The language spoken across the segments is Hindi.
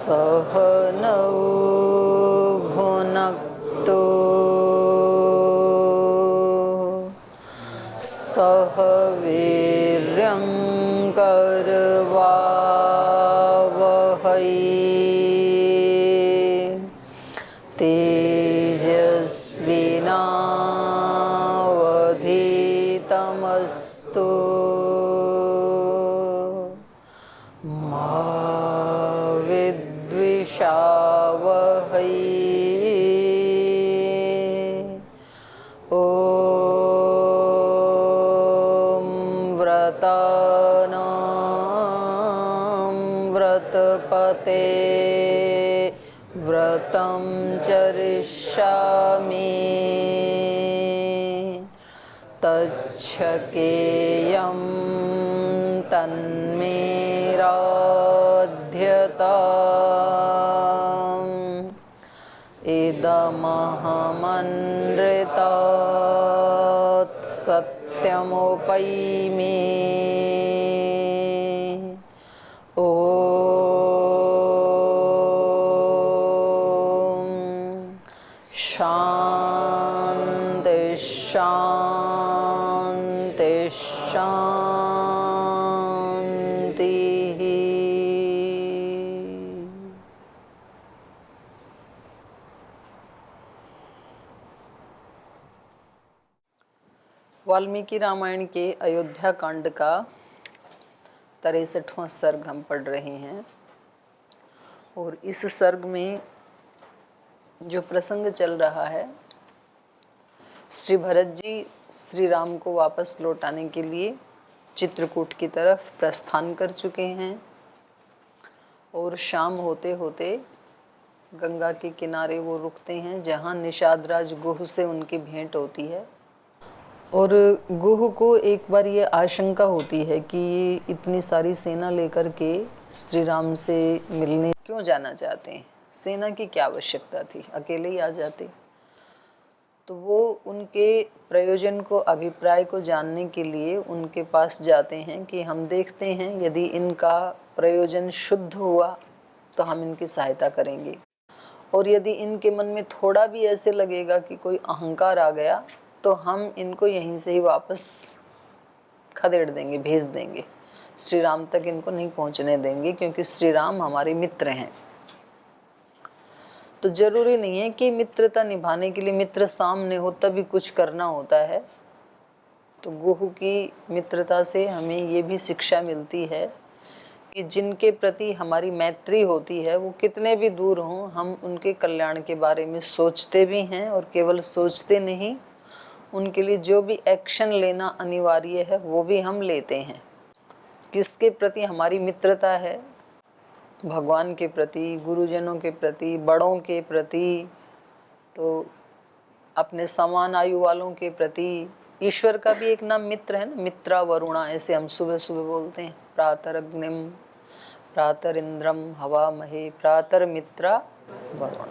सह नौ भुनक्तु सह वीर्यं करवावहै तेजस्विनावधीतमस्तु मा विद्विषावहै। ॐ व्रतानां व्रतपते व्रतं चरिष्यामि तच्छकेयं तन्मे राध्यताम् इदमहमनृतात् सत्यमुपैमि। ॐ शान्ति शान्ति शान्तिः। वाल्मीकि रामायण के अयोध्या कांड का 63वां सर्ग हम पढ़ रहे हैं और इस सर्ग में जो प्रसंग चल रहा है, श्री भरत जी श्री राम को वापस लौटाने के लिए चित्रकूट की तरफ प्रस्थान कर चुके हैं और शाम होते होते गंगा के किनारे वो रुकते हैं जहाँ निषाद राज गुह से उनकी भेंट होती है। और गुह को एक बार ये आशंका होती है कि ये इतनी सारी सेना लेकर के श्री राम से मिलने क्यों जाना चाहते हैं, सेना की क्या आवश्यकता थी, अकेले ही आ जाते। तो वो उनके प्रयोजन को, अभिप्राय को जानने के लिए उनके पास जाते हैं कि हम देखते हैं यदि इनका प्रयोजन शुद्ध हुआ तो हम इनकी सहायता करेंगे, और यदि इनके मन में थोड़ा भी ऐसे लगेगा कि कोई अहंकार आ गया तो हम इनको यहीं से ही वापस खदेड़ देंगे, भेज देंगे, श्री राम तक इनको नहीं पहुंचने देंगे, क्योंकि श्री राम हमारे मित्र हैं। तो जरूरी नहीं है कि मित्रता निभाने के लिए मित्र सामने हो तभी कुछ करना होता है। तो गुह की मित्रता से हमें ये भी शिक्षा मिलती है कि जिनके प्रति हमारी मैत्री होती है वो कितने भी दूर हों, हम उनके कल्याण के बारे में सोचते भी हैं, और केवल सोचते नहीं, उनके लिए जो भी एक्शन लेना अनिवार्य है वो भी हम लेते हैं। किसके प्रति हमारी मित्रता है? भगवान के प्रति, गुरुजनों के प्रति, बड़ों के प्रति, तो अपने समान आयु वालों के प्रति। ईश्वर का भी एक नाम मित्र है ना, मित्रा वरुणा, ऐसे हम सुबह सुबह बोलते हैं। प्रातरग्निम प्रातरिंद्रम हवा महे प्रातर मित्रा वरुण।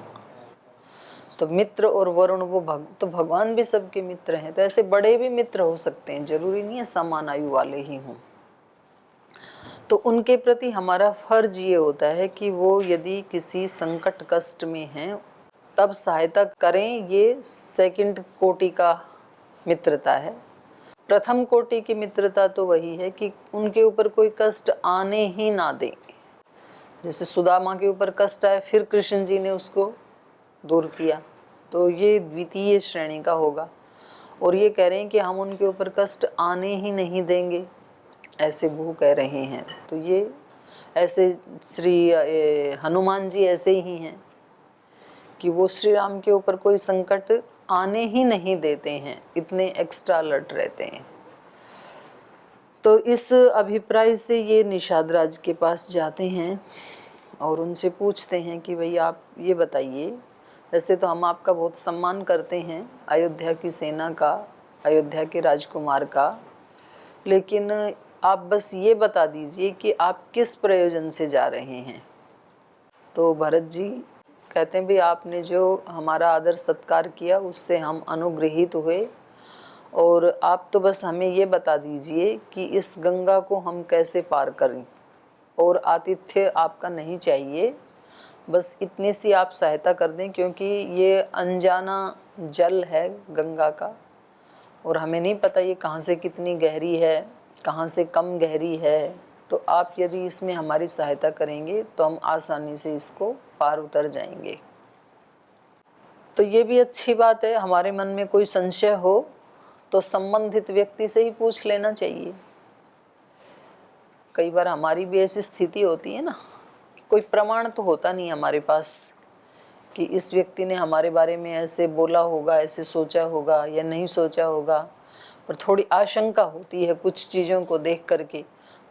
तो मित्र और वरुण वो तो भगवान भी सबके मित्र हैं। तो ऐसे बड़े भी मित्र हो सकते हैं, जरूरी नहीं है समान आयु वाले ही हों। तो उनके प्रति हमारा फर्ज ये होता है कि वो यदि किसी संकट कष्ट में हैं तब सहायता करें। ये सेकंड कोटि का मित्रता है। प्रथम कोटि की मित्रता तो वही है कि उनके ऊपर कोई कष्ट आने ही ना दें। जैसे सुदामा के ऊपर कष्ट आए, फिर कृष्ण जी ने उसको दूर किया, तो ये द्वितीय श्रेणी का होगा। और ये कह रहे हैं कि हम उनके ऊपर कष्ट आने ही नहीं देंगे, ऐसे वो कह रहे हैं। तो ये ऐसे श्री हनुमान जी ऐसे ही हैं कि वो श्री राम के ऊपर कोई संकट आने ही नहीं देते हैं, इतने एक्स्ट्रा अलर्ट रहते हैं। तो इस अभिप्राय से ये निषाद राज के पास जाते हैं और उनसे पूछते हैं कि भाई आप ये बताइए, वैसे तो हम आपका बहुत सम्मान करते हैं, अयोध्या की सेना का, अयोध्या के राजकुमार का, लेकिन आप बस ये बता दीजिए कि आप किस प्रयोजन से जा रहे हैं। तो भरत जी कहते हैं भाई आपने जो हमारा आदर सत्कार किया उससे हम अनुग्रहित हुए, और आप तो बस हमें ये बता दीजिए कि इस गंगा को हम कैसे पार करें, और आतिथ्य आपका नहीं चाहिए, बस इतनी सी आप सहायता कर दें, क्योंकि ये अनजाना जल है गंगा का, और हमें नहीं पता ये कहाँ से कितनी गहरी है, कहाँ से कम गहरी है। तो आप यदि इसमें हमारी सहायता करेंगे तो हम आसानी से इसको पार उतर जाएंगे। तो ये भी अच्छी बात है, हमारे मन में कोई संशय हो तो संबंधित व्यक्ति से ही पूछ लेना चाहिए। कई बार हमारी भी ऐसी स्थिति होती है ना, कोई प्रमाण तो होता नहीं हमारे पास कि इस व्यक्ति ने हमारे बारे में ऐसे बोला होगा, ऐसे सोचा होगा या नहीं सोचा होगा, पर थोड़ी आशंका होती है कुछ चीज़ों को देख करके।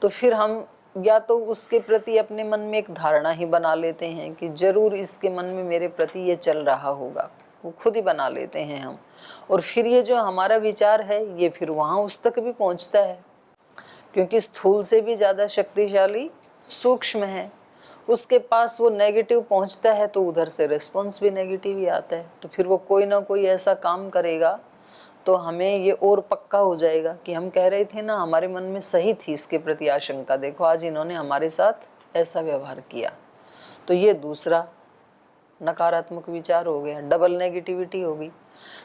तो फिर हम या तो उसके प्रति अपने मन में एक धारणा ही बना लेते हैं कि जरूर इसके मन में मेरे प्रति ये चल रहा होगा, वो खुद ही बना लेते हैं हम। और फिर ये जो हमारा विचार है ये फिर वहाँ उस तक भी पहुँचता है, क्योंकि स्थूल से भी ज़्यादा शक्तिशाली सूक्ष्म है। उसके पास वो नेगेटिव पहुंचता है तो उधर से रिस्पॉन्स भी नेगेटिव ही आता है। तो फिर वो कोई ना कोई ऐसा काम करेगा तो हमें ये और पक्का हो जाएगा कि हम कह रहे थे ना, हमारे मन में सही थी इसके प्रति आशंका, देखो आज इन्होंने हमारे साथ ऐसा व्यवहार किया। तो ये दूसरा नकारात्मक विचार हो गया, डबल नेगेटिविटी हो गई।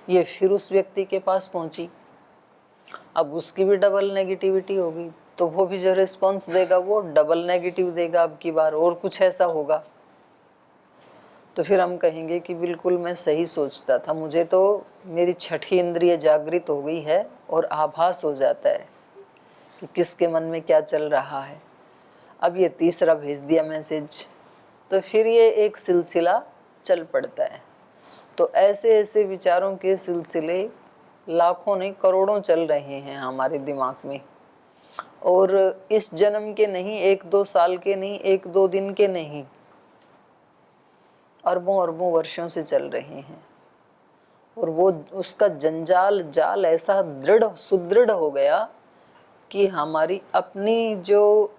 ये फिर उस व्यक्ति के पास पहुंची, अब उसकी भी डबल नेगेटिविटी होगी, तो वो भी जो रिस्पॉन्स देगा वो डबल नेगेटिव देगा अब की बार, और कुछ ऐसा होगा। तो फिर हम कहेंगे कि बिल्कुल मैं सही सोचता था, मुझे तो मेरी छठी इंद्रिय जागृत हो गई है और आभास हो जाता है कि किसके मन में क्या चल रहा है। अब ये तीसरा भेज दिया मैसेज, तो फिर ये एक सिलसिला चल पड़ता है। तो ऐसे ऐसे विचारों के सिलसिले लाखों नहीं करोड़ों चल रहे हैं हमारे दिमाग में, और इस जन्म के नहीं, एक दो साल के नहीं, एक दो दिन के नहीं, अरबों अरबों वर्षों से चल रहे हैं। और वो उसका जंजाल जाल ऐसा दृढ़ सुदृढ़ हो गया कि हमारी अपनी जो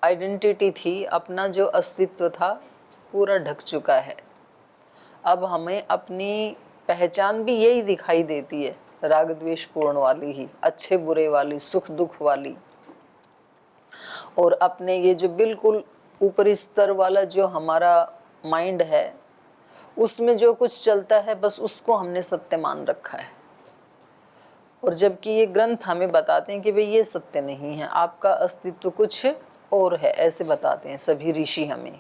आइडेंटिटी थी, अपना जो अस्तित्व था, पूरा ढक चुका है। अब हमें अपनी पहचान भी यही दिखाई देती है, राग द्वेष पूर्ण वाली ही, अच्छे बुरे वाली, सुख दुख वाली। और अपने ये जो बिल्कुल ऊपरी स्तर वाला जो हमारा माइंड है, उसमें जो कुछ चलता है बस उसको हमने सत्य मान रखा है। और जबकि ये ग्रंथ हमें बताते हैं कि भाई ये सत्य नहीं है, आपका अस्तित्व कुछ और है, ऐसे बताते हैं सभी ऋषि हमें।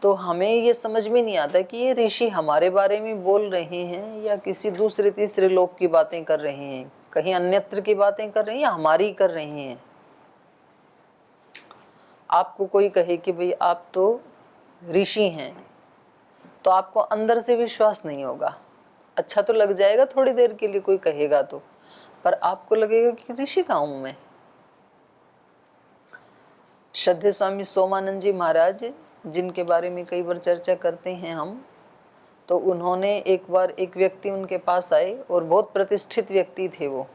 तो हमें ये समझ में नहीं आता कि ये ऋषि हमारे बारे में बोल रहे हैं या किसी दूसरे तीसरे लोग की बातें कर रहे हैं, कहीं अन्यत्र की बातें कर रहे हैं या हमारी कर रहे हैं। आपको कोई कहे कि भाई आप तो ऋषि हैं, तो आपको अंदर से विश्वास नहीं होगा। अच्छा तो लग जाएगा थोड़ी देर के लिए कोई कहेगा तो, पर आपको लगेगा कि ऋषि कहाँ हूं मैं। श्रद्धेय स्वामी सोमानंद जी महाराज, जिनके बारे में कई बार चर्चा करते हैं हम, तो उन्होंने एक बार एक व्यक्ति उनके पास आए और बहुत प्रतिष्ठित व्यक्ति थे, वो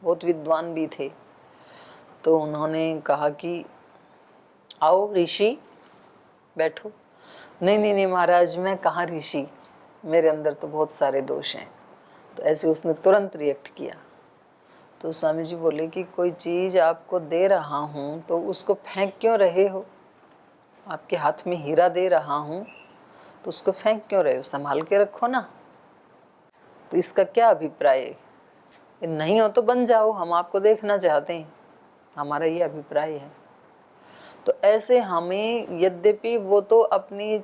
बहुत विद्वान भी थे। तो उन्होंने कहा कि आओ ऋषि बैठो। नहीं नहीं नहीं महाराज, मैं कहाँ ऋषि, मेरे अंदर तो बहुत सारे दोष हैं। तो ऐसे उसने तुरंत रिएक्ट किया। तो स्वामी जी बोले कि कोई चीज़ आपको दे रहा हूँ तो उसको फेंक क्यों रहे हो, आपके हाथ में हीरा दे रहा हूँ तो उसको फेंक क्यों रहे हो, संभाल के रखो ना। तो इसका क्या अभिप्राय है, नहीं हो तो बन जाओ, हम आपको देखना चाहते हैं, हमारा ये अभिप्राय है। तो ऐसे हमें, यद्यपि वो तो अपनी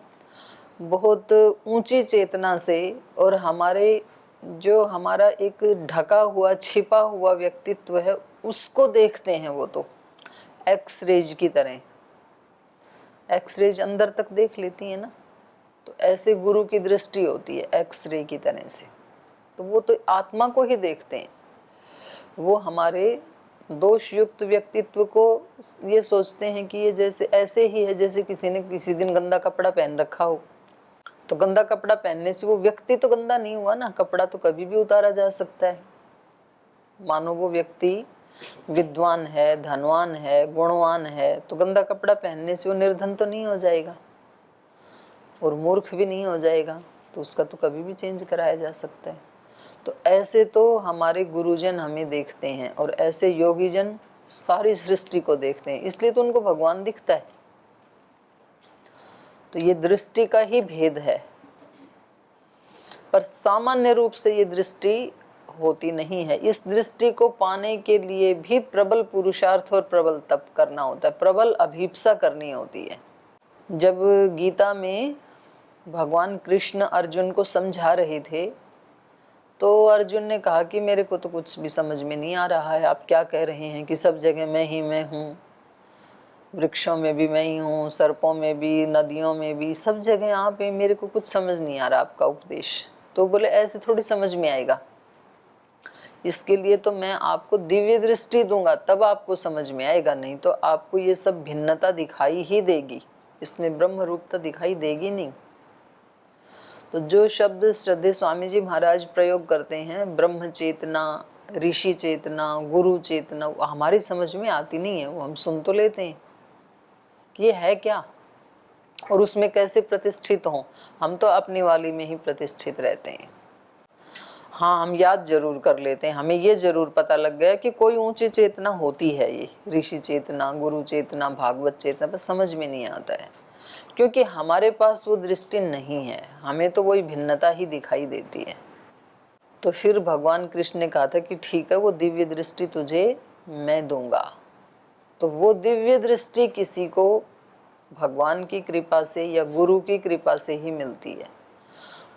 बहुत ऊंची चेतना से और हमारे जो हमारा एक ढका हुआ छिपा हुआ व्यक्तित्व है उसको देखते हैं, वो तो एक्सरेज की तरह, एक्सरेज अंदर तक देख लेती है ना, तो ऐसे गुरु की दृष्टि होती है एक्सरे की तरह से। तो वो तो आत्मा को ही देखते हैं, वो हमारे दोष युक्त व्यक्तित्व को ये सोचते हैं कि ये जैसे ऐसे ही है जैसे किसी ने किसी दिन गंदा कपड़ा पहन रखा हो। तो गंदा कपड़ा पहनने से वो व्यक्ति तो गंदा नहीं हुआ ना, कपड़ा तो कभी भी उतारा जा सकता है। मानो वो व्यक्ति विद्वान है, धनवान है, गुणवान है, तो गंदा कपड़ा पहनने से वो निर्धन तो नहीं हो जाएगा और मूर्ख भी नहीं हो जाएगा, तो उसका तो कभी भी चेंज कराया जा सकता है। तो ऐसे तो हमारे गुरुजन हमें देखते हैं और ऐसे योगीजन सारी सृष्टि को देखते हैं, इसलिए तो उनको भगवान दिखता है। तो ये दृष्टि का ही भेद है, पर सामान्य रूप से ये दृष्टि होती नहीं है। इस दृष्टि को पाने के लिए भी प्रबल पुरुषार्थ और प्रबल तप करना होता है, प्रबल अभीप्सा करनी होती है। जब गीता में भगवान कृष्ण अर्जुन को समझा रहे थे तो अर्जुन ने कहा कि मेरे को तो कुछ भी समझ में नहीं आ रहा है, आप क्या कह रहे हैं कि सब जगह मैं ही मैं हूँ, वृक्षों में भी मैं ही हूँ, सर्पों में भी, नदियों में भी, सब जगह आप हैं, मेरे को कुछ समझ नहीं आ रहा आपका उपदेश। तो बोले ऐसे थोड़ी समझ में आएगा, इसके लिए तो मैं आपको दिव्य दृष्टि दूंगा, तब आपको समझ में आएगा, नहीं तो आपको ये सब भिन्नता दिखाई ही देगी, इसमें ब्रह्म रूपता दिखाई देगी नहीं। तो जो शब्द श्रद्धेय स्वामी जी महाराज प्रयोग करते हैं, ब्रह्म चेतना, ऋषि चेतना, गुरु चेतना, वो हमारी समझ में आती नहीं है। वो हम सुन तो लेते हैं कि ये है क्या और उसमें कैसे प्रतिष्ठित हों, हम तो अपनी वाली में ही प्रतिष्ठित रहते हैं। हाँ, हम याद जरूर कर लेते हैं, हमें ये जरूर पता लग गया कि कोई ऊंची चेतना होती है, ये ऋषि चेतना, गुरु चेतना, भागवत चेतना, पर समझ में नहीं आता है क्योंकि हमारे पास वो दृष्टि नहीं है, हमें तो वही भिन्नता ही दिखाई देती है। तो फिर भगवान कृष्ण ने कहा था कि ठीक है, वो दिव्य दृष्टि तुझे मैं दूंगा। तो वो दिव्य दृष्टि किसी को भगवान की कृपा से या गुरु की कृपा से ही मिलती है,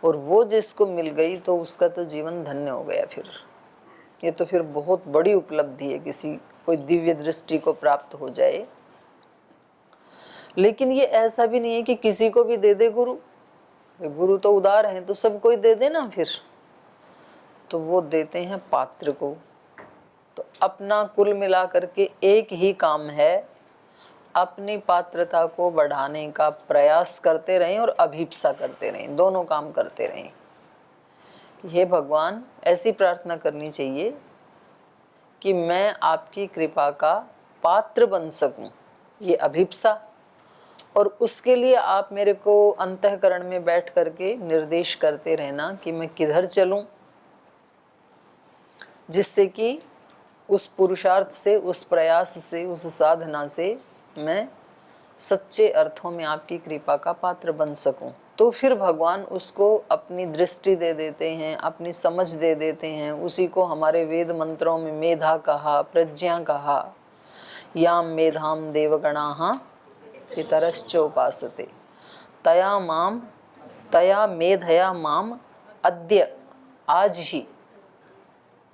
और वो जिसको मिल गई तो उसका तो जीवन धन्य हो गया। फिर ये तो फिर बहुत बड़ी उपलब्धि है, किसी कोई दिव्य दृष्टि को प्राप्त हो जाए। लेकिन ये ऐसा भी नहीं है कि किसी को भी दे दे गुरु, गुरु तो उदार हैं तो सबको ही दे दे ना, फिर तो वो देते हैं पात्र को। तो अपना कुल मिला करके एक ही काम है, अपनी पात्रता को बढ़ाने का प्रयास करते रहें और अभीप्सा करते रहें, दोनों काम करते रहें। हे भगवान, ऐसी प्रार्थना करनी चाहिए कि मैं आपकी कृपा का पात्र बन सकूं, ये अभीप्सा, और उसके लिए आप मेरे को अंतःकरण में बैठ करके निर्देश करते रहना कि मैं किधर चलूं, जिससे कि उस पुरुषार्थ से, उस प्रयास से, उस साधना से मैं सच्चे अर्थों में आपकी कृपा का पात्र बन सकूं। तो फिर भगवान उसको अपनी दृष्टि दे देते हैं, अपनी समझ दे देते हैं। उसी को हमारे वेद मंत्रों में मेधा कहा, प्रज्ञा कहा, याम मेधाम देवगणाः पितरश्चोपासते तया मेधया माम अद्य, आज ही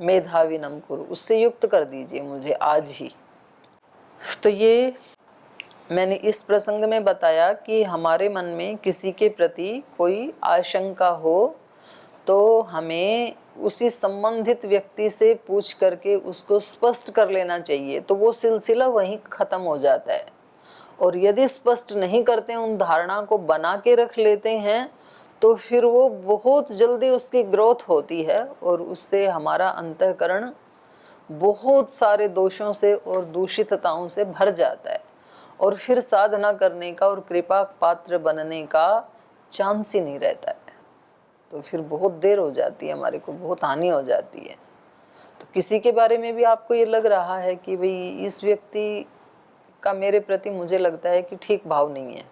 मेधाविनम कुरु, उससे युक्त कर दीजिए मुझे आज ही। तो ये मैंने इस प्रसंग में बताया कि हमारे मन में किसी के प्रति कोई आशंका हो तो हमें उसी संबंधित व्यक्ति से पूछ करके उसको स्पष्ट कर लेना चाहिए, तो वो सिलसिला वहीं खत्म हो जाता है। और यदि स्पष्ट नहीं करते हैं, उन धारणा को बना के रख लेते हैं, तो फिर वो बहुत जल्दी उसकी ग्रोथ होती है और उससे हमारा अंतःकरण बहुत सारे दोषों से और दूषितताओं से भर जाता है, और फिर साधना करने का और कृपा पात्र बनने का चांस ही नहीं रहता है। तो फिर बहुत देर हो जाती है, हमारे को बहुत हानि हो जाती है। तो किसी के बारे में भी आपको ये लग रहा है कि भाई इस व्यक्ति का मेरे प्रति मुझे लगता है कि ठीक भाव नहीं है,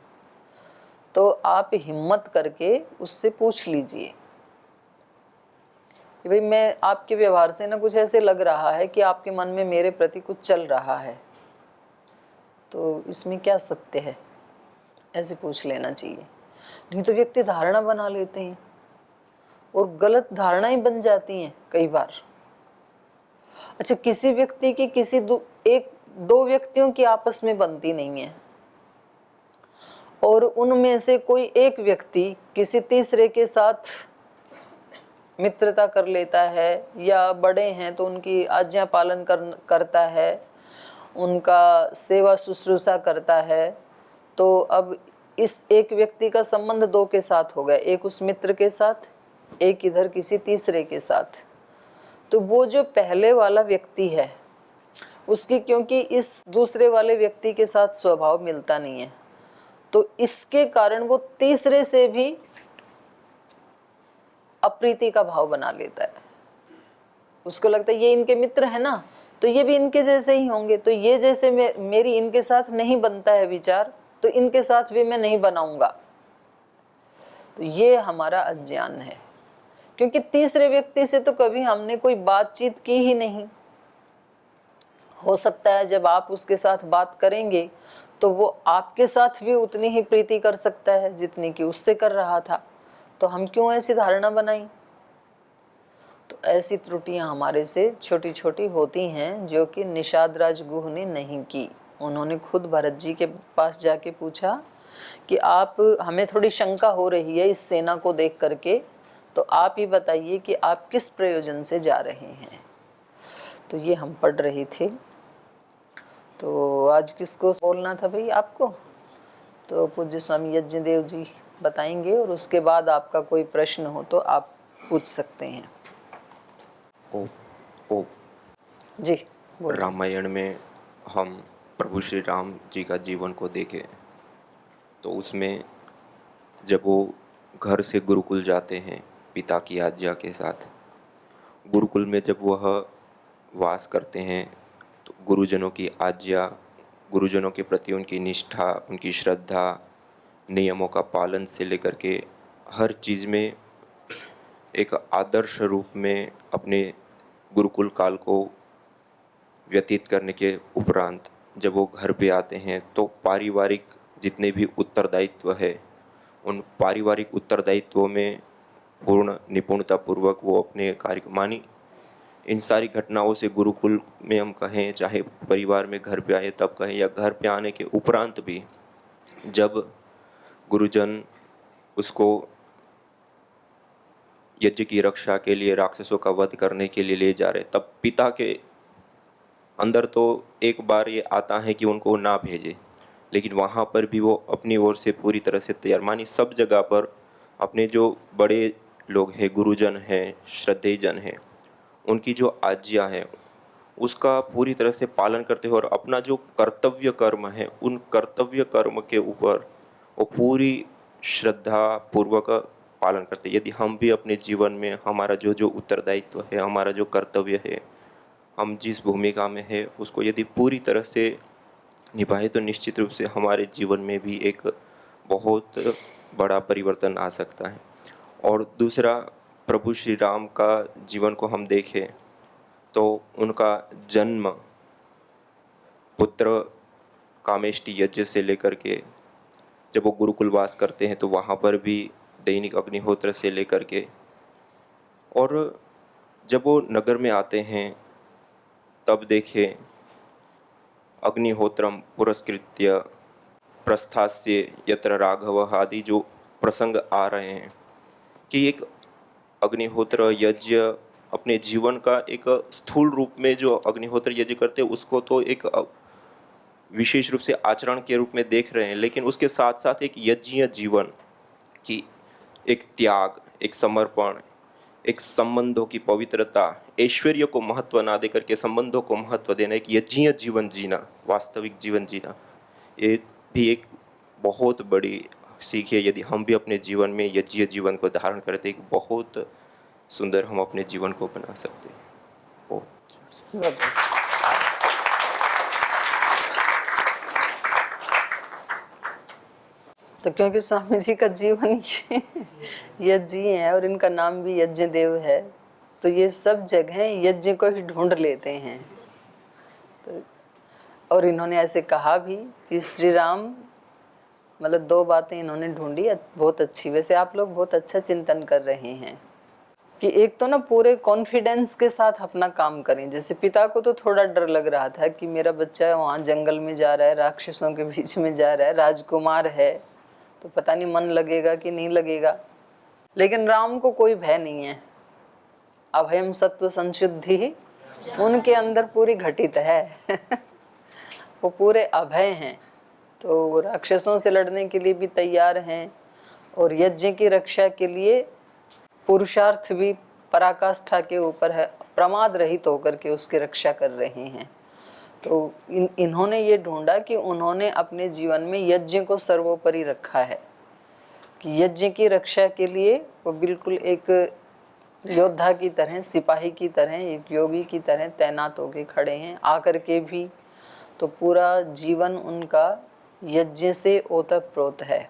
तो आप हिम्मत करके उससे पूछ लीजिए कि भाई मैं आपके व्यवहार से ना कुछ ऐसे लग रहा है कि आपके मन में मेरे प्रति कुछ चल रहा है, तो इसमें क्या सत्य है, ऐसे पूछ लेना चाहिए। नहीं तो व्यक्ति धारणा बना लेते हैं और गलत धारणाएं बन जाती हैं कई बार। अच्छा, किसी व्यक्ति की किसी एक दो व्यक्तियों की आपस में बनती नहीं है, और उनमें से कोई एक व्यक्ति किसी तीसरे के साथ मित्रता कर लेता है, या बड़े हैं तो उनकी आज्ञा पालन करता है, उनका सेवा शुश्रूषा करता है। तो अब इस एक व्यक्ति का संबंध दो के साथ हो गया, एक उस मित्र के साथ, एक इधर किसी तीसरे के साथ। तो वो जो पहले वाला व्यक्ति है उसकी, क्योंकि इस दूसरे वाले व्यक्ति के साथ स्वभाव मिलता नहीं है, तो इसके कारण वो तीसरे से भी अप्रीति का भाव बना लेता है। उसको लगता है ये इनके मित्र है ना, तो ये भी इनके जैसे ही होंगे, तो ये जैसे मेरी इनके साथ नहीं बनता है विचार, तो इनके साथ भी मैं नहीं बनाऊंगा। तो ये हमारा अज्ञान है, क्योंकि तीसरे व्यक्ति से तो कभी हमने कोई बातचीत की ही नहीं। हो सकता है जब आप उसके साथ बात करेंगे तो वो आपके साथ भी उतनी ही प्रीति कर सकता है जितनी कि उससे कर रहा था, तो हम क्यों ऐसी धारणा बनाई। तो ऐसी त्रुटियां हमारे से छोटी छोटी होती हैं जो कि निषाद राज गुह ने नहीं की। उन्होंने खुद भरत जी के पास जाके पूछा कि आप, हमें थोड़ी शंका हो रही है इस सेना को देख करके, तो आप ही बताइए कि आप किस प्रयोजन से जा रहे हैं। तो ये हम पढ़ रहे थे। तो आज किसको बोलना था भाई आपको? तो पूज्य स्वामी यज्ञदेव जी बताएंगे, और उसके बाद आपका कोई प्रश्न हो तो आप पूछ सकते हैं। ओ, ओ, जी बोलिए। रामायण में हम प्रभु श्री राम जी का जीवन को देखें तो उसमें जब वो घर से गुरुकुल जाते हैं पिता की आज्ञा के साथ, गुरुकुल में जब वह वास करते हैं तो गुरुजनों की आज्ञा, गुरुजनों के प्रति उनकी निष्ठा, उनकी श्रद्धा, नियमों का पालन से लेकर के हर चीज़ में एक आदर्श रूप में अपने गुरुकुल काल को व्यतीत करने के उपरांत जब वो घर पे आते हैं तो पारिवारिक जितने भी उत्तरदायित्व है उन पारिवारिक उत्तरदायित्वों में पूर्ण निपुणतापूर्वक वो अपने कार्य मानी इन सारी घटनाओं से गुरुकुल में हम कहें, चाहे परिवार में घर पे आए तब कहें या घर पे आने के उपरांत भी, जब गुरुजन उसको यज्ञ की रक्षा के लिए, राक्षसों का वध करने के लिए ले जा रहे, तब पिता के अंदर तो एक बार ये आता है कि उनको ना भेजे, लेकिन वहाँ पर भी वो अपनी ओर से पूरी तरह से तैयार, मानी सब जगह पर अपने जो बड़े लोग हैं, गुरुजन हैं, श्रद्धेयजन हैं, उनकी जो आज्ञा है उसका पूरी तरह से पालन करते हो और अपना जो कर्तव्य कर्म है उन कर्तव्य कर्म के ऊपर वो पूरी श्रद्धा पूर्वक पालन करते। यदि हम भी अपने जीवन में हमारा जो जो उत्तरदायित्व है, हमारा जो कर्तव्य है, हम जिस भूमिका में है उसको यदि पूरी तरह से निभाए तो निश्चित रूप से हमारे जीवन में भी एक बहुत बड़ा परिवर्तन आ सकता है। और दूसरा, प्रभु श्री राम का जीवन को हम देखें तो उनका जन्म पुत्र कामेष्टि यज्ञ से लेकर के जब वो गुरुकुलवास करते हैं तो वहाँ पर भी दैनिक अग्निहोत्र से लेकर के, और जब वो नगर में आते हैं तब देखें अग्निहोत्रम पुरस्कृत्य प्रस्थास्य यत्र राघव आदि जो प्रसंग आ रहे हैं कि एक अग्निहोत्र यज्ञ अपने जीवन का एक स्थूल रूप में जो अग्निहोत्र यज्ञ करते हैं उसको तो एक विशेष रूप से आचरण के रूप में देख रहे हैं, लेकिन उसके साथ साथ एक यज्ञीय जीवन की एक त्याग, एक समर्पण, एक संबंधों की पवित्रता, ऐश्वर्य को महत्व ना देकर के संबंधों को महत्व देना, एक यज्ञीय जीवन जीना, वास्तविक जीवन जीना, ये भी एक बहुत बड़ी सीख है। यदि हम भी अपने जीवन में यज्ञीय जीवन को धारण करते एक बहुत सुंदर हम अपने जीवन को बना सकते हैं। तो क्योंकि स्वामी जी का जीवन यज्ञ है और इनका नाम भी यज्ञदेव है, तो ये सब जगह यज्ञ को ही ढूंढ लेते हैं। तो और इन्होंने ऐसे कहा भी कि श्री राम, मतलब दो बातें इन्होंने ढूंढी बहुत अच्छी। वैसे आप लोग बहुत अच्छा चिंतन कर रहे हैं कि एक तो ना पूरे कॉन्फिडेंस के साथ अपना काम करें। जैसे पिता को तो थोड़ा डर लग रहा था कि मेरा बच्चा वहाँ जंगल में जा रहा है, राक्षसों के बीच में जा रहा है, राजकुमार है, तो पता नहीं मन लगेगा कि नहीं लगेगा। लेकिन राम को कोई भय नहीं है। अभयम सत्व संशुद्धि उनके अंदर पूरी घटित है वो पूरे अभय हैं, तो वो राक्षसों से लड़ने के लिए भी तैयार हैं और यज्ञ की रक्षा के लिए पुरुषार्थ भी पराकाष्ठा के ऊपर है, प्रमाद रहित होकर के उसकी रक्षा कर रहे हैं। तो इन्होंने ये ढूंढा कि उन्होंने अपने जीवन में यज्ञ को सर्वोपरि रखा है, कि यज्ञ की रक्षा के लिए वो बिल्कुल एक योद्धा की तरह, सिपाही की तरह, एक योगी की तरह तैनात होके खड़े हैं। आकर के भी तो पूरा जीवन उनका यज्ञ से ओतप्रोत है।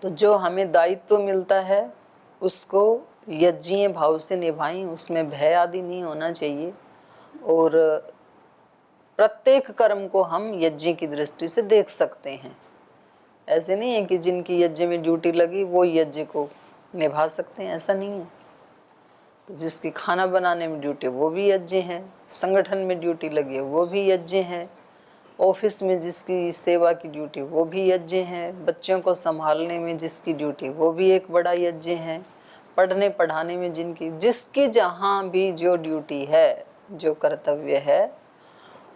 तो जो हमें दायित्व मिलता है उसको यज्ञीय भाव से निभाएं, उसमें भय आदि नहीं होना चाहिए। और प्रत्येक कर्म को हम यज्ञ की दृष्टि से देख सकते हैं। ऐसे नहीं है कि जिनकी यज्ञ में ड्यूटी लगी वो यज्ञ को निभा सकते हैं, ऐसा नहीं है। तो जिसकी खाना बनाने में ड्यूटी वो भी यज्ञ है, संगठन में ड्यूटी लगी है वो भी यज्ञ है, ऑफिस में जिसकी सेवा की ड्यूटी वो भी यज्ञ है, बच्चों को संभालने में जिसकी ड्यूटी वो भी एक बड़ा यज्ञ है, पढ़ने पढ़ाने में जिसकी जहाँ भी जो ड्यूटी है, जो कर्तव्य है,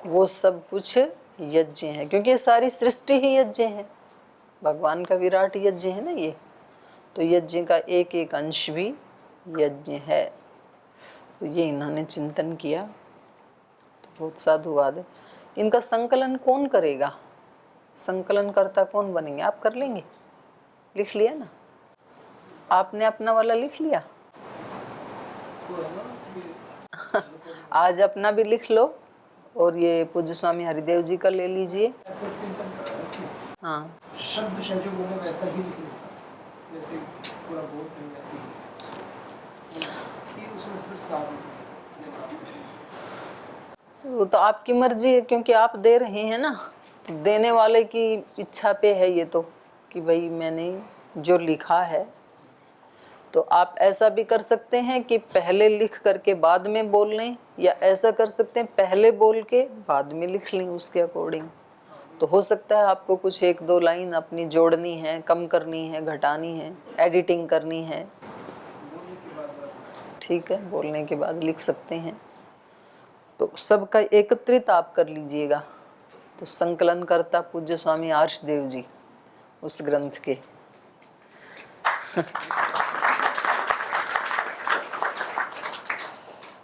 वो सब कुछ यज्ञ है। क्योंकि ये सारी सृष्टि ही यज्ञ है, भगवान का विराट यज्ञ है ना ये। तो यज्ञ का एक एक अंश भी यज्ञ है। तो ये इन्होंने चिंतन किया, तो बहुत साधुवाद है। इनका संकलन कौन करेगा? संकलन करता कौन बनेंगे? आप कर लेंगे? लिख लिया ना आपने? अपना वाला लिख लिया? आज अपना भी लिख लो और ये पूज्य स्वामी हरिदेव जी का ले लीजिए। हाँ, शब्द जो बोले वैसा ही लिख लेता, जैसे पूरा बोलते हैं वैसे ही, उसमें सिर्फ सार वो तो आपकी मर्जी है, क्योंकि आप दे रहे हैं ना, तो देने वाले की इच्छा पे है ये तो, कि भाई मैंने जो लिखा है। तो आप ऐसा भी कर सकते हैं कि पहले लिख करके बाद में बोल लें, या ऐसा कर सकते हैं पहले बोल के बाद में लिख लें उसके अकॉर्डिंग। तो हो सकता है आपको कुछ एक दो लाइन अपनी जोड़नी है, कम करनी है, घटानी है, एडिटिंग करनी है, ठीक है, बोलने के बाद लिख सकते हैं। तो सबका एकत्रित आप कर लीजिएगा। तो संकलन करता पूज्य स्वामी आर्षदेव जी उस ग्रंथ के।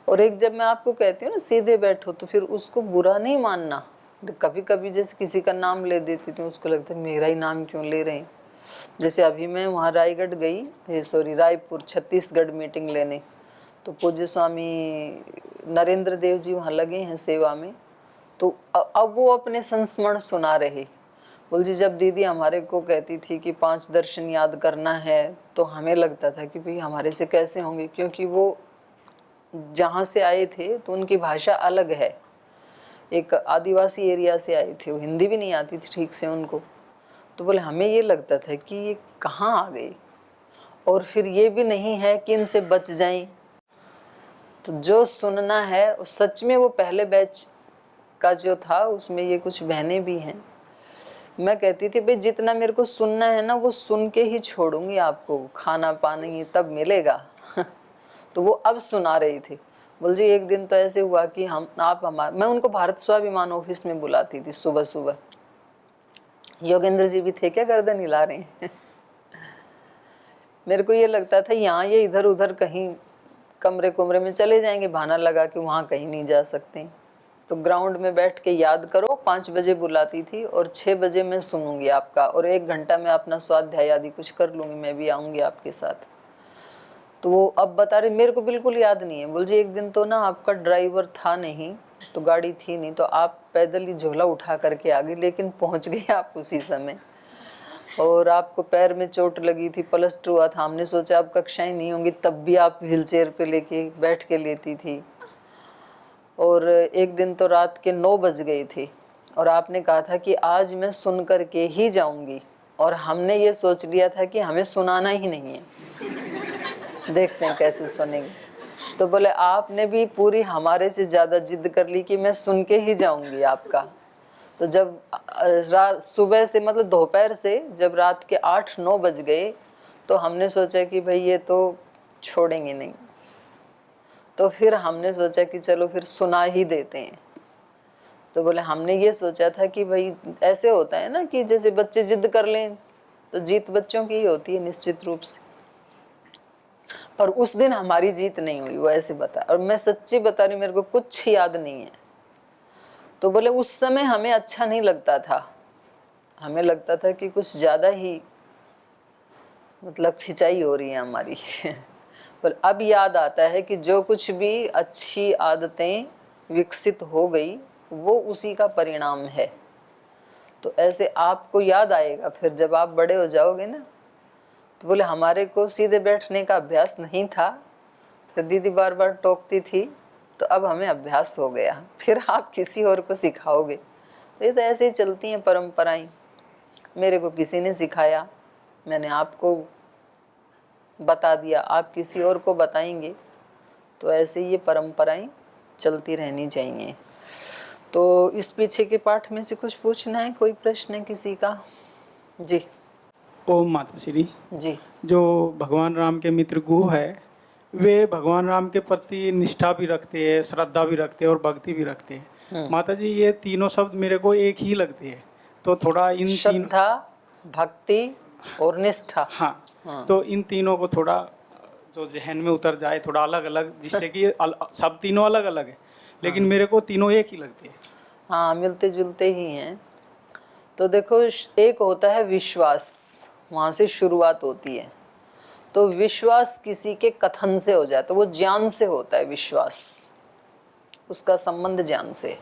और एक जब मैं आपको कहती हूँ ना सीधे बैठो, तो फिर उसको बुरा नहीं मानना। कभी कभी जैसे किसी का नाम ले देती थी, उसको लगता है मेरा ही नाम क्यों ले रहे हैं। जैसे अभी मैं वहाँ रायगढ़ गई, रायपुर छत्तीसगढ़ मीटिंग लेने, तो पूज्य स्वामी नरेंद्र देव जी वहाँ लगे हैं सेवा में। तो अब वो अपने संस्मरण सुना रहे। बोल जी जब दीदी हमारे को कहती थी कि 5 दर्शन याद करना है, तो हमें लगता था कि भाई हमारे से कैसे होंगे, क्योंकि वो जहाँ से आए थे तो उनकी भाषा अलग है, एक आदिवासी एरिया से आए थे, वो हिंदी भी नहीं आती थी ठीक से उनको। तो बोले हमें ये लगता था कि ये कहाँ आ गए, और फिर ये भी नहीं है कि इनसे बच जाएं। तो जो सुनना है सच में वो पहले बैच का जो था उसमें ये कुछ बहनें भी हैं। मैं कहती थी भाई जितना मेरे को सुनना है ना वो सुन के ही छोड़ूंगी, आपको खाना पानी तब मिलेगा। तो वो अब सुना रही थी। बोल जी एक दिन तो ऐसे हुआ कि मैं उनको भारत स्वाभिमान ऑफिस में बुलाती थी सुबह सुबह। योगेंद्र जी भी थे क्या, गर्दन हिला रहे हैं। मेरे को ये लगता था यहाँ ये इधर उधर कहीं कमरे में चले जाएंगे, बहाना लगा कि वहाँ कहीं नहीं जा सकते। तो ग्राउंड में बैठ के याद करो, 5 बजे बुलाती थी और 6 बजे मैं सुनूंगी आपका, और 1 घंटा में अपना स्वाध्याय आदि कुछ कर लूंगी, मैं भी आऊंगी आपके साथ। तो वो अब बता रही मेरे को बिल्कुल याद नहीं है। बोल जी एक दिन तो ना आपका ड्राइवर था नहीं, तो गाड़ी थी नहीं, तो आप पैदल ही झोला उठा करके आ गए, लेकिन पहुंच गए आप उसी समय। और आपको पैर में चोट लगी थी, प्लास्टर हुआ था, हमने सोचा अब कक्षाएं नहीं होंगी, तब भी आप व्हील चेयर पे लेके बैठ के लेती थी। और एक दिन तो रात के 9 बज गए थे और आपने कहा था कि आज मैं सुन करके ही जाऊंगी, और हमने ये सोच लिया था कि हमें सुनाना ही नहीं है, देखते हैं कैसे सुनेंगे। तो बोले आपने भी पूरी हमारे से ज़्यादा जिद कर ली कि मैं सुन के ही जाऊंगी आपका। तो जब रात सुबह से मतलब दोपहर से जब रात के 8-9 बज गए, तो हमने सोचा कि भाई ये तो छोड़ेंगे नहीं। तो फिर हमने सोचा कि चलो फिर सुना ही देते हैं। तो बोले हमने ये सोचा था कि भाई ऐसे होता है ना कि जैसे बच्चे जिद कर लें तो जीत बच्चों की ही होती है निश्चित रूप से। और उस दिन हमारी जीत नहीं हुई, वो ऐसे बता, और मैं सच्ची बता रही, मेरे को कुछ याद नहीं है। तो बोले उस समय हमें अच्छा नहीं लगता था, हमें लगता था कि कुछ ज्यादा ही मतलब खिंचाई हो रही है हमारी। पर अब याद आता है कि जो कुछ भी अच्छी आदतें विकसित हो गई वो उसी का परिणाम है। तो ऐसे आपको याद आएगा फिर जब आप बड़े हो जाओगे ना, तो बोले हमारे को सीधे बैठने का अभ्यास नहीं था, फिर दीदी बार बार टोकती थी, तो अब हमें अभ्यास हो गया, फिर आप किसी और को सिखाओगे। तो ये तो ऐसे ही चलती हैं परंपराएं। मेरे को किसी ने सिखाया, मैंने आपको बता दिया, आप किसी और को बताएंगे, तो ऐसे ये परंपराएं चलती रहनी चाहिए। तो इस पीछे के पाठ में से कुछ पूछना है, कोई प्रश्न है किसी का? जी। ओम माता श्री। जी। जो भगवान राम के मित्र गुह है, वे भगवान राम के प्रति निष्ठा भी रखते हैं, श्रद्धा भी रखते हैं और भक्ति भी रखते हैं। माता जी, ये तीनों शब्द मेरे को एक ही लगते हैं, तो थोड़ा इन श्रद्धा, भक्ति और निष्ठा। हाँ, तो इन तीनों को थोड़ा जो जहन में उतर जाए, थोड़ा अलग अलग, जिससे कि सब तीनों अलग अलग है, लेकिन मेरे को तीनों एक ही लगते हैं। हाँ, मिलते जुलते ही हैं। तो देखो, एक होता है विश्वास, वहाँ से शुरुआत होती है। तो विश्वास किसी के कथन से हो जाए तो वो ज्ञान से होता है विश्वास, उसका संबंध ज्ञान से।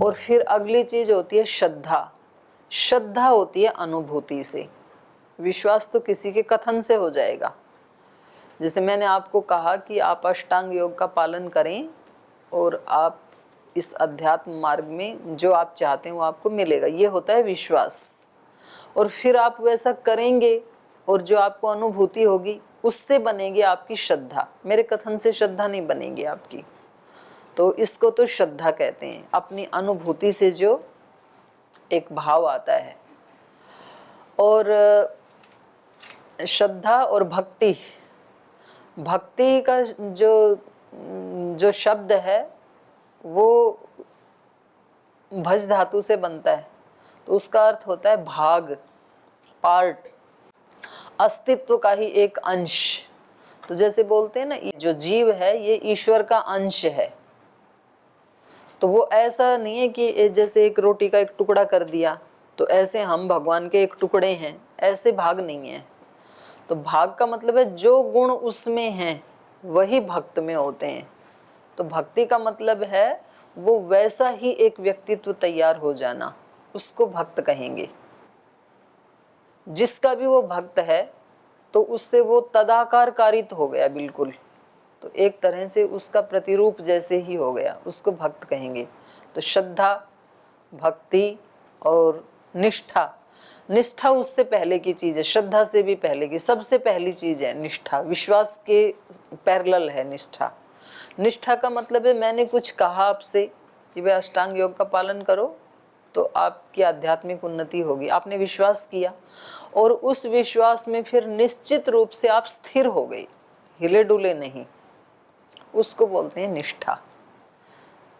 और फिर अगली चीज होती है श्रद्धा। श्रद्धा होती है अनुभूति से। विश्वास तो किसी के कथन से हो जाएगा। जैसे मैंने आपको कहा कि आप अष्टांग योग का पालन करें और आप इस अध्यात्म मार्ग में जो आप चाहते हैं वो आपको मिलेगा, ये होता है विश्वास। और फिर आप वैसा करेंगे और जो आपको अनुभूति होगी उससे बनेगी आपकी श्रद्धा। मेरे कथन से श्रद्धा नहीं बनेगी आपकी। तो इसको तो श्रद्धा कहते हैं, अपनी अनुभूति से जो एक भाव आता है। और श्रद्धा और भक्ति, भक्ति का जो शब्द है वो भज धातु से बनता है, तो उसका अर्थ होता है भाग, पार्ट, अस्तित्व का ही एक अंश। तो जैसे बोलते हैं ना, जो जीव है ये ईश्वर का अंश है। तो वो ऐसा नहीं है कि जैसे एक रोटी का एक टुकड़ा कर दिया तो ऐसे हम भगवान के एक टुकड़े हैं, ऐसे भाग नहीं है। तो भाग का मतलब है जो गुण उसमें हैं वही भक्त में होते हैं। तो भक्ति का मतलब है वो वैसा ही एक व्यक्तित्व तैयार हो जाना, उसको भक्त कहेंगे। जिसका भी वो भक्त है तो उससे वो तदाकार कारित हो गया बिल्कुल, तो एक तरह से उसका प्रतिरूप जैसे ही हो गया, उसको भक्त कहेंगे। तो श्रद्धा, भक्ति और निष्ठा। निष्ठा उससे पहले की चीज है, श्रद्धा से भी पहले की, सबसे पहली चीज है निष्ठा। विश्वास के पैरेलल है निष्ठा। निष्ठा का मतलब है मैंने कुछ कहा आपसे कि भाई अष्टांग योग का पालन करो तो आपकी आध्यात्मिक उन्नति होगी, आपने विश्वास किया और उस विश्वास में फिर निश्चित रूप से आप स्थिर हो गए, हिले डुले नहीं, उसको बोलते हैं निष्ठा।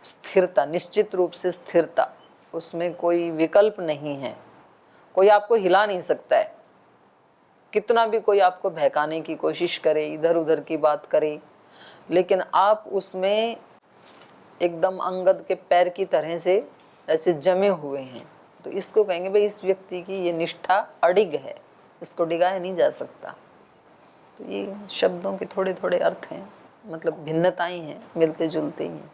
स्थिरता, निश्चित रूप से स्थिरता, उसमें कोई विकल्प नहीं है, कोई आपको हिला नहीं सकता है। कितना भी कोई आपको बहकाने की कोशिश करे, इधर उधर की बात करे, लेकिन आप उसमें एकदम अंगद के पैर की तरह से ऐसे जमे हुए हैं। तो इसको कहेंगे भाई इस व्यक्ति की ये निष्ठा अडिग है, इसको डिगाया नहीं जा सकता। तो ये शब्दों के थोड़े थोड़े अर्थ हैं, मतलब भिन्नताएं हैं, मिलते जुलते ही हैं।